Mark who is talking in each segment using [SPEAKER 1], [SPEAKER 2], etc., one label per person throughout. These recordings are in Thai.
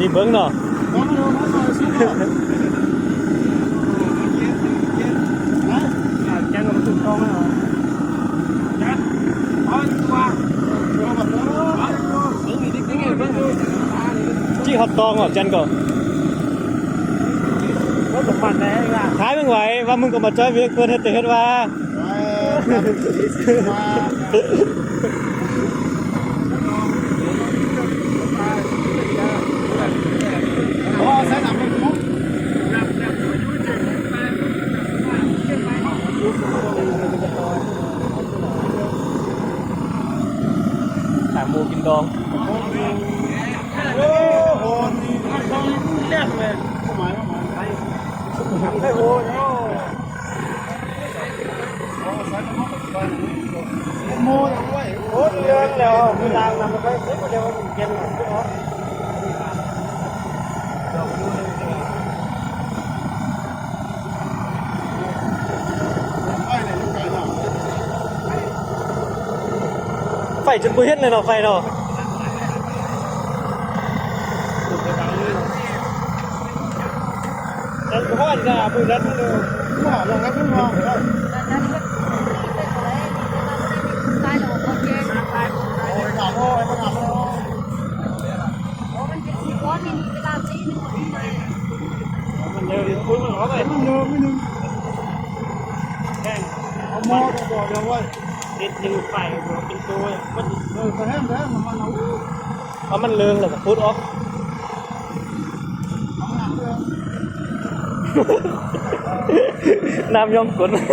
[SPEAKER 1] ที่เบิ้งเนาะ
[SPEAKER 2] แกงกับสุดตรงเลยเหรอ
[SPEAKER 1] จี้ฮอตตองเหรอจันก็
[SPEAKER 2] รถสมบัติแน่ล่ะ
[SPEAKER 1] ท้ายมึงไหวว่ามึงก็มาจ้อยเวียกเพื่อนเฮ็ดแต่เฮ็ดว่าขายหมูกินดอง
[SPEAKER 2] โอ้โหนี่ต้องเรียกเลยหมายไอ้โหโม่ด้วยโอ้เรื่องแล้วเวลามันไปเดี๋ยวมันเย็นก็ออก
[SPEAKER 1] ไฟจนบ่เฮ็ดเลยเนาะไฟเนาะแล้วพ่อจะพูดแล้วมึง
[SPEAKER 2] ว่าลงแล้วพึ่งมองได้โอ้ยมันหาโอ้
[SPEAKER 1] มันเร็วดิคุณมันร้อนไป
[SPEAKER 2] มันเดิมไม่นึง
[SPEAKER 1] แห้ง
[SPEAKER 2] เอาหม้อต้องบอกเดี๋ยวไว้
[SPEAKER 1] ติดดึงไฟเป็นตัวมัน
[SPEAKER 2] กระแทกมันเอา
[SPEAKER 1] เพราะมันเลืองเลยพูดออกน้ำยอมกดเนาะ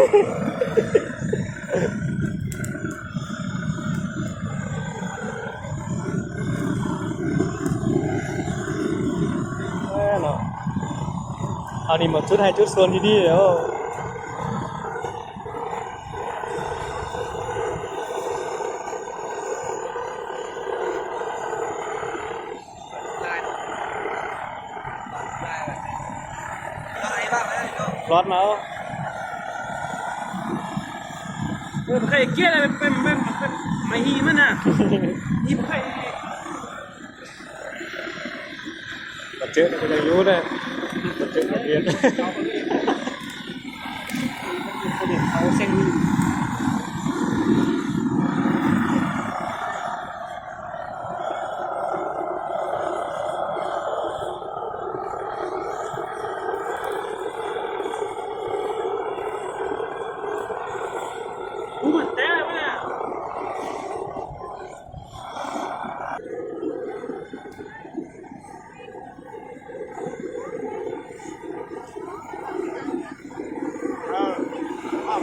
[SPEAKER 1] เอานี่มาจุดให้จุดโซนดีๆเดี๋ยวรอดมา
[SPEAKER 2] ใครเกี้ยอะไรเป็นไม่ฮีมันน่ะฮีใคร
[SPEAKER 1] มาเจอกันอายุเลยมาเจอกันเรียน
[SPEAKER 2] เขาเส้นกูมันแต่ไม่น่ะ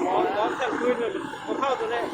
[SPEAKER 2] หมอจะคืนเลยมาเข้าตัวแรก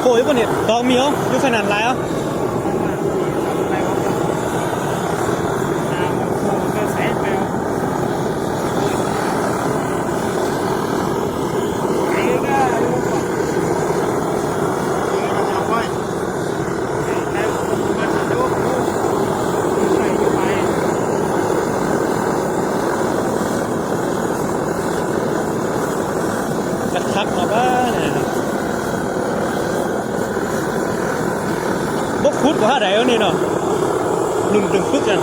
[SPEAKER 1] โอ้ยปุ่นเนี่ยดองมีเหรอยุขนาดไรอ่ะจะคักมาบ้าเนี่ยบกฟุตกว่าเท่าไหร่แล้วนี่เนาะ1 ตึงปึ๊กกัน